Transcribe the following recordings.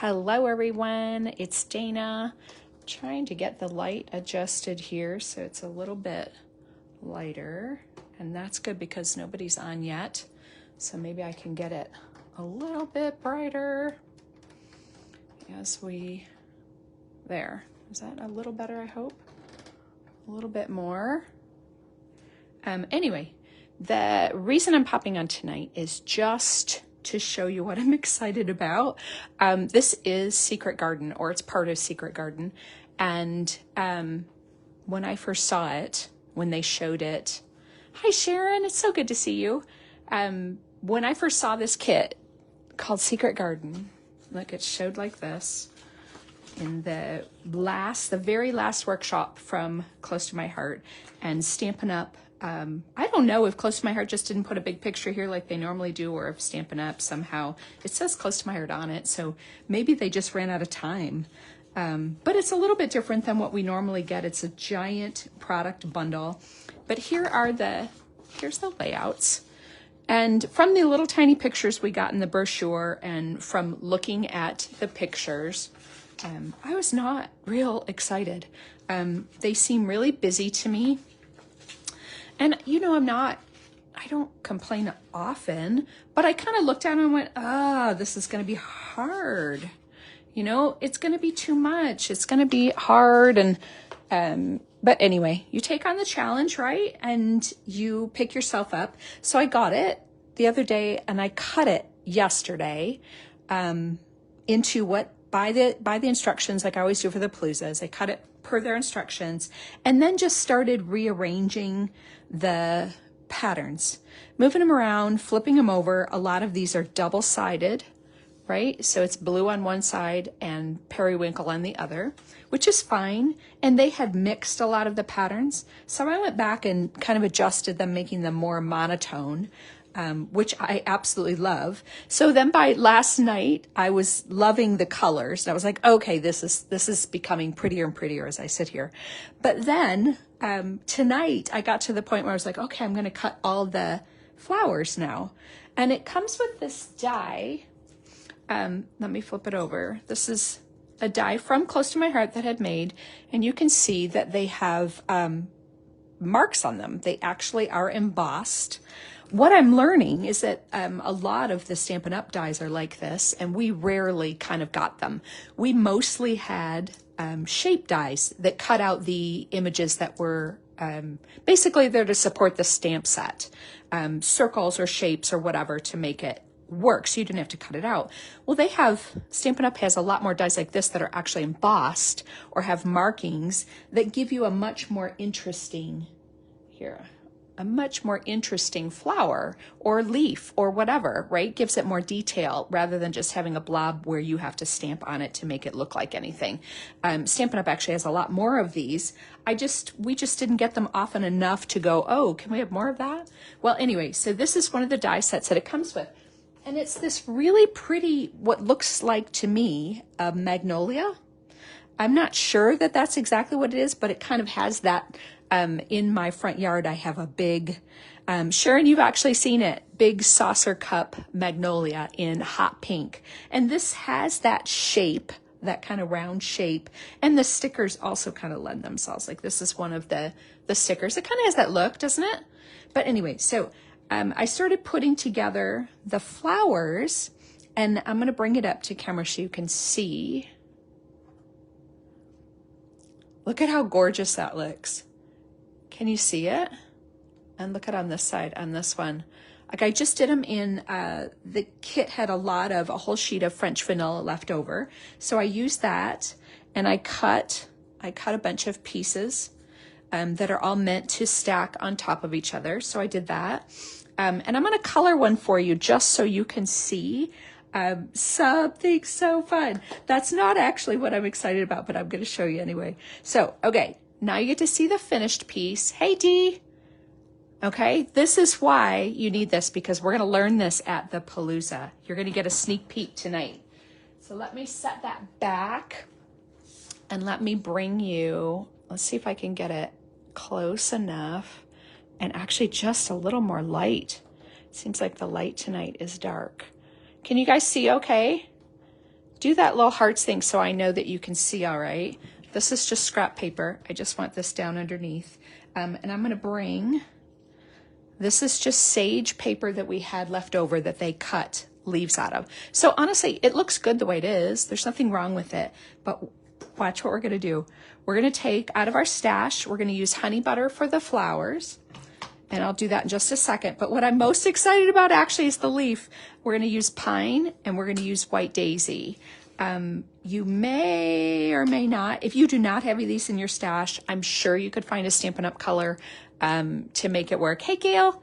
Hello everyone, it's Dana. Trying to get the light adjusted here so it's a little bit lighter, and that's good because nobody's on yet. So maybe I can get it a little bit brighter there. Is that a little better, I hope? A little bit more. Anyway, the reason I'm popping on tonight is just to show you what I'm excited about. This is Secret Garden, or it's part of Secret Garden. And when I first saw it, when they showed it, hi Sharon, it's so good to see you. When I first saw this kit called Secret Garden, look, it showed like this in the very last workshop from Close to My Heart, and Stampin' Up. I don't know if Close to My Heart just didn't put a big picture here like they normally do, or if Stampin' Up somehow, it says Close to My Heart on it, so maybe they just ran out of time. But it's a little bit different than what we normally get. It's a giant product bundle. But here's the layouts. And from the little tiny pictures we got in the brochure and from looking at the pictures, I was not real excited. They seem really busy to me. And, you know, I don't complain often, but I kind of looked down and went, this is going to be hard. You know, it's going to be too much. It's going to be hard. And, but anyway, you take on the challenge, right? And you pick yourself up. So I got it the other day and I cut it yesterday, into by the instructions, like I always do for the Paloozas. I cut it per their instructions and then just started rearranging the patterns, moving them around, flipping them over. A lot of these are double-sided, right? So it's blue on one side and periwinkle on the other, which is fine. And they had mixed a lot of the patterns. So I went back and kind of adjusted them, making them more monotone, which I absolutely love. So then by last night, I was loving the colors. And I was like, okay, this is becoming prettier and prettier as I sit here. But then tonight, I got to the point where I was like, okay, I'm going to cut all the flowers now. And it comes with this die. Let me flip it over. This is a die from Close to My Heart that I had made. And you can see that they have marks on them. They actually are embossed. What I'm learning is that a lot of the Stampin' Up! Dies are like this, and we rarely kind of got them. We mostly had shape dies that cut out the images that were basically there to support the stamp set, circles or shapes or whatever to make it work, so you didn't have to cut it out. Well, Stampin' Up! Has a lot more dies like this that are actually embossed or have markings that give you a much more interesting flower or leaf or whatever, right? Gives it more detail rather than just having a blob where you have to stamp on it to make it look like anything. Stampin' Up! Actually has a lot more of these. We just didn't get them often enough to go, oh, can we have more of that? Well, anyway, so this is one of the die sets that it comes with. And it's this really pretty, what looks like to me, a magnolia. I'm not sure that that's exactly what it is, but it kind of has that. In my front yard, I have a big, Sharon, you've actually seen it, big saucer cup magnolia in hot pink. And this has that shape, that kind of round shape. And the stickers also kind of lend themselves. Like this is one of the stickers. It kind of has that look, doesn't it? But anyway, so I started putting together the flowers, and I'm going to bring it up to camera so you can see. Look at how gorgeous that looks. Can you see it? And look at on this side, on this one. Like I just did them in, the kit had a whole sheet of French vanilla left over. So I used that and I cut a bunch of pieces that are all meant to stack on top of each other. So I did that. And I'm going to color one for you just so you can see something so fun. That's not actually what I'm excited about, but I'm going to show you anyway. So, okay. Now you get to see the finished piece. Hey, Dee. Okay, this is why you need this, because we're going to learn this at the Palooza. You're going to get a sneak peek tonight. So let me set that back and let me bring you, let's see if I can get it close enough and actually just a little more light. Seems like the light tonight is dark. Can you guys see okay? do that little hearts thing so I know that you can see all right. This is just scrap paper. I just want this down underneath. And I'm going to bring, this is just sage paper that we had left over that they cut leaves out of. So honestly, it looks good the way it is. There's nothing wrong with it. But watch what we're going to do. We're going to take out of our stash, we're going to use honey butter for the flowers. And I'll do that in just a second. But what I'm most excited about actually is the leaf. We're going to use pine and we're going to use white daisy. You may or may not, if you do not have these in your stash, I'm sure you could find a Stampin' Up! Color to make it work. Hey, Gail,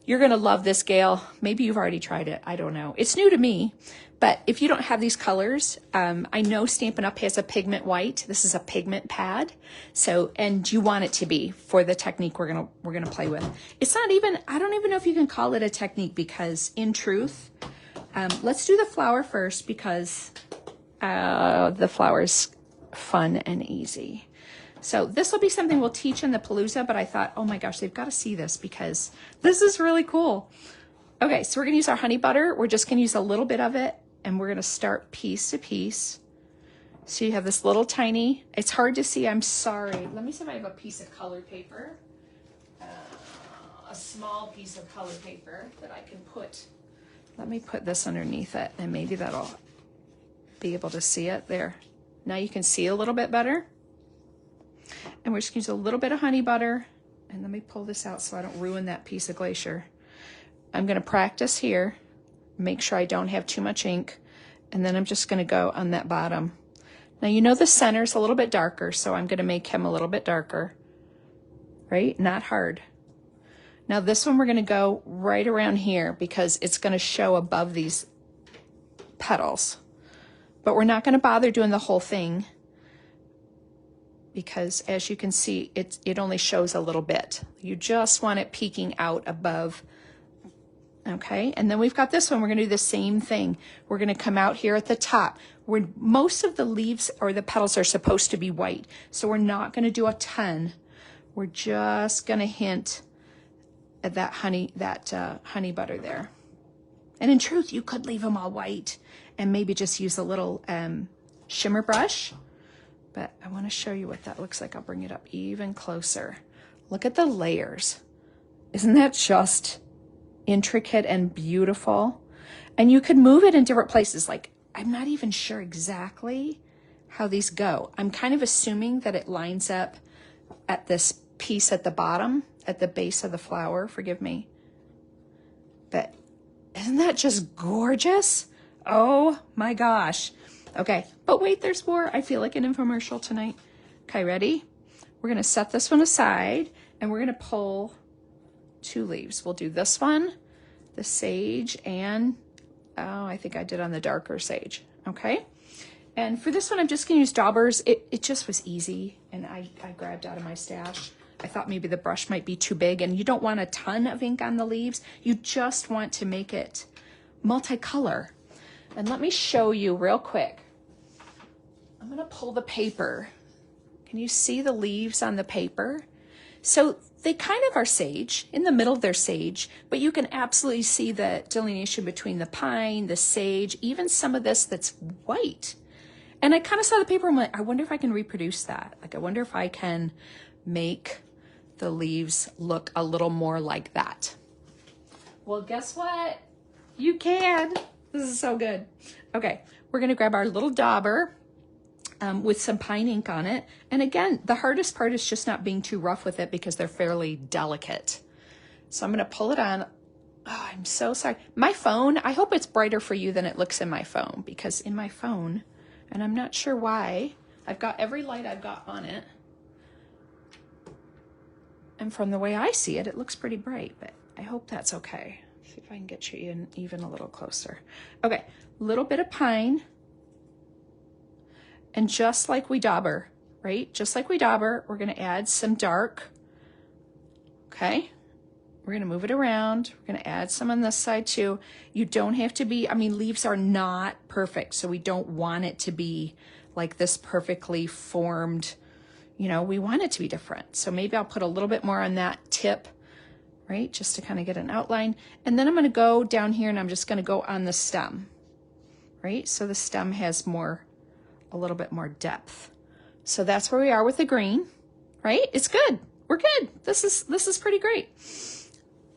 you're going to love this, Gail. Maybe you've already tried it. I don't know. It's new to me. But if you don't have these colors, I know Stampin' Up! Has a pigment white. This is a pigment pad. So, and you want it to be for the technique we're gonna play with. It's not even, I don't even know if you can call it a technique because in truth, let's do the flower first because the flower's fun and easy. So this will be something we'll teach in the Palooza, but I thought, oh my gosh, they've got to see this because this is really cool. Okay, so we're gonna use our honey butter. We're just gonna use a little bit of it. And we're going to start piece to piece. So you have this little tiny, it's hard to see, I'm sorry. Let me see if I have a piece of colored paper. A small piece of colored paper that I can put. Let me put this underneath it and maybe that'll be able to see it there. Now you can see a little bit better. And we're just going to use a little bit of honey butter. And let me pull this out so I don't ruin that piece of glacier. I'm going to practice here. Make sure I don't have too much ink. And then I'm just going to go on that bottom. Now, you know the center's a little bit darker, so I'm going to make him a little bit darker. Right? Not hard. Now, this one we're going to go right around here because it's going to show above these petals. But we're not going to bother doing the whole thing because, as you can see, it only shows a little bit. You just want it peeking out above. Okay, and then we've got this one. We're going to do the same thing. We're going to come out here at the top where most of the leaves or the petals are supposed to be white. So we're not going to do a ton. We're just going to hint at that honey butter there. And in truth, you could leave them all white and maybe just use a little shimmer brush. But I want to show you what that looks like. I'll bring it up even closer. Look at the layers. Isn't that just intricate and beautiful? And you could move it in different places. Like, I'm not even sure exactly how these go. I'm kind of assuming that it lines up at this piece at the bottom, at the base of the flower, forgive me. But isn't that just gorgeous? Oh my gosh. Okay, but wait, there's more. I feel like an infomercial tonight. Okay, ready? We're gonna set this one aside and we're gonna pull 2 leaves. We'll do this one, the sage, and oh, I think I did on the darker sage. Okay. And for this one, I'm just going to use daubers. It just was easy, and I grabbed out of my stash. I thought maybe the brush might be too big, and you don't want a ton of ink on the leaves. You just want to make it multicolor. And let me show you real quick. I'm going to pull the paper. Can you see the leaves on the paper? So they kind of are sage, in the middle they're sage, but you can absolutely see the delineation between the pine, the sage, even some of this that's white. And I kind of saw the paper and went, I wonder if I can reproduce that. Like, I wonder if I can make the leaves look a little more like that. Well, guess what? You can. This is so good. Okay, we're gonna grab our little dauber with some pine ink on it. And again, the hardest part is just not being too rough with it because they're fairly delicate. So I'm gonna pull it on. Oh, I'm so sorry. My phone, I hope it's brighter for you than it looks in my phone, because in my phone, and I'm not sure why, I've got every light I've got on it. And from the way I see it, it looks pretty bright, but I hope that's okay. See if I can get you in even a little closer. Okay, a little bit of pine. And just like we dauber, right? Just like we dauber, we're gonna add some dark, okay? We're gonna move it around. We're gonna add some on this side too. You don't have to be, I mean, leaves are not perfect, so we don't want it to be like this perfectly formed, you know, we want it to be different. So maybe I'll put a little bit more on that tip, right? Just to kind of get an outline. And then I'm gonna go down here and I'm just gonna go on the stem, right? So the stem has a little bit more depth. So that's where we are with the green, right? It's good. We're good. This is pretty great.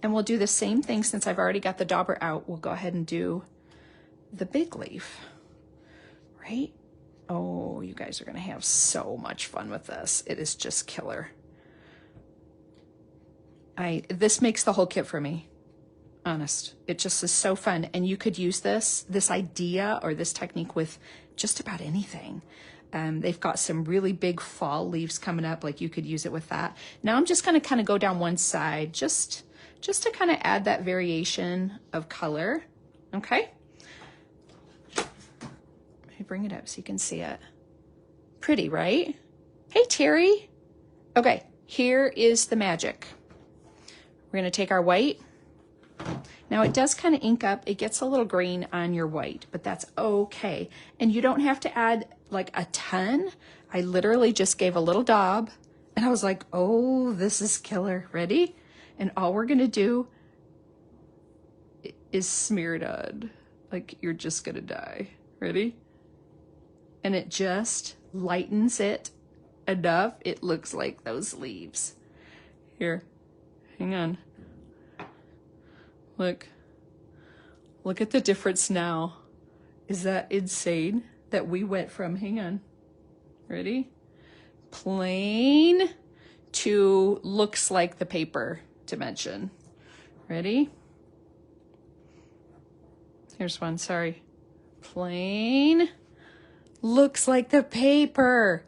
And we'll do the same thing since I've already got the dauber out. We'll go ahead and do the big leaf, right? Oh, you guys are going to have so much fun with this. It is just killer. This makes the whole kit for me. Honest. It just is so fun. And you could use this idea or this technique with just about anything. They've got some really big fall leaves coming up. Like you could use it with that. Now I'm just going to kind of go down one side just to kind of add that variation of color. Okay. Let me bring it up so you can see it. Pretty, right? Hey, Terry. Okay. Here is the magic. We're going to take our white. Now it does kind of ink up. It gets a little green on your white, but that's okay. And you don't have to add like a ton. I literally just gave a little daub and I was like, oh, this is killer. Ready? And all we're going to do is smear it on. Like you're just going to die. Ready? And it just lightens it enough. It looks like those leaves. Here, hang on. Look at the difference now. Is that insane that we went from, hang on, ready? Plain to looks like the paper dimension. Ready? Here's one, sorry. Plain, looks like the paper.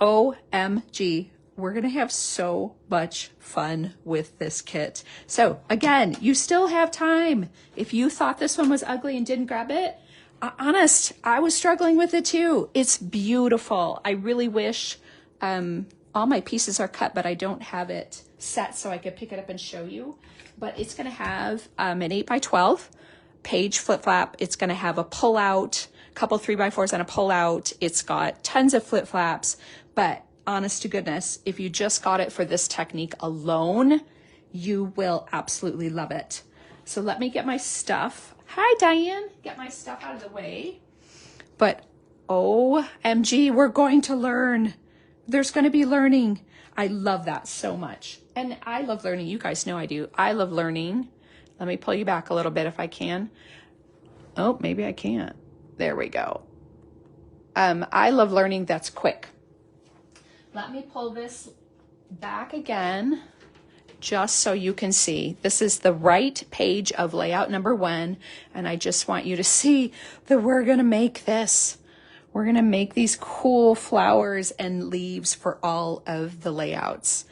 OMG. We're going to have so much fun with this kit. So again, you still have time. If you thought this one was ugly and didn't grab it, honest, I was struggling with it too. It's beautiful. I really wish all my pieces are cut, but I don't have it set so I could pick it up and show you. But it's going to have an 8x12 page flip flap. It's going to have a pull out, a couple 3x4s and a pull out. It's got tons of flip flaps, but honest to goodness, if you just got it for this technique alone, you will absolutely love it. So let me get my stuff. Hi, Diane. Get my stuff out of the way. But OMG, we're going to learn. There's going to be learning. I love that so much. And I love learning. You guys know I do. I love learning. Let me pull you back a little bit if I can. Oh, maybe I can't. There we go. I love learning that's quick. Let me pull this back again, just so you can see. This is the right page of layout number 1, and I just want you to see that we're gonna make this. We're gonna make these cool flowers and leaves for all of the layouts.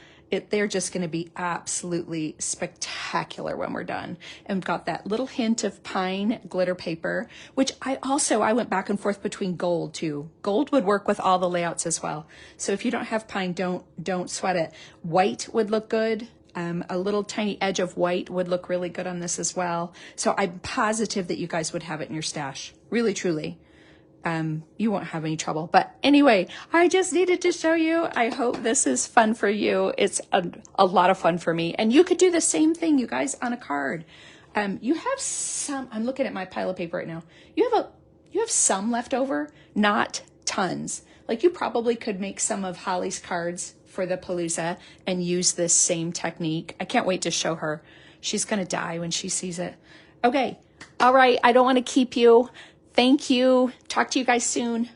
They're just gonna be absolutely spectacular when we're done. And we've got that little hint of pine glitter paper, which I went back and forth between gold too. Gold would work with all the layouts as well. So if you don't have pine, don't sweat it. White would look good. A little tiny edge of white would look really good on this as well. So I'm positive that you guys would have it in your stash. Really, truly. You won't have any trouble. But anyway, I just needed to show you. I hope this is fun for you. It's a lot of fun for me. And you could do the same thing, you guys, on a card. You have some, I'm looking at my pile of paper right now. You have some left over, not tons. Like you probably could make some of Holly's cards for the Palooza and use this same technique. I can't wait to show her. She's going to die when she sees it. Okay. All right. I don't want to keep you. Thank you. Talk to you guys soon.